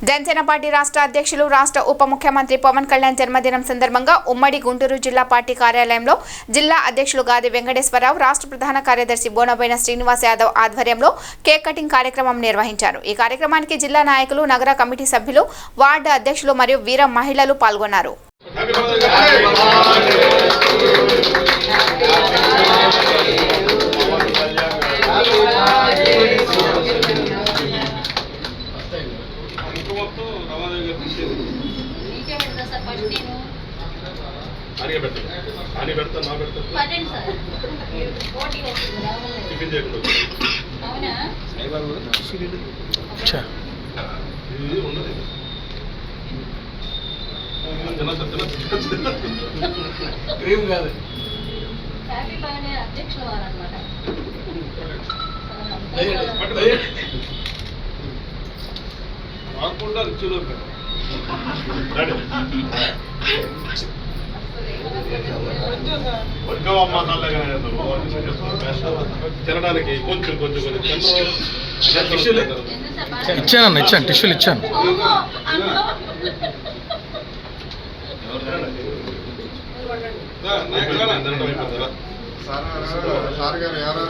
Janasena party రాష్ట్ర అధ్యక్షులు రాష్ట్ర ఉప ముఖ్యమంత్రి పవన్ కళ్యాణ్ జన్మదినం సందర్భంగా ఉమ్మడి గుంటూరు జిల్లా పార్టీ కార్యాలయంలో జిల్లా అధ్యక్షులు గాది వెంకటేశ్వరరావు, రాష్ట్ర ప్రధాన కార్యదర్శి బోనబోయిన శ్రీనివాస్ యాదవ్ ఆధ్వర్యంలో కేక్ కటింగ్ కార్యక్రమం నిర్వహించారు. ఈ కార్యక్రమానికి జిల్లా నాయకులు, నగర కమిటీ సభ్యులు, వార్డు అధ్యక్షులు మరియు వీర మహిళలు పాల్గొన్నారు. తినడానికి కొంచెం ఇచ్చాను టిష్యూలు ఇచ్చాను. సార్ గారు ఎవరో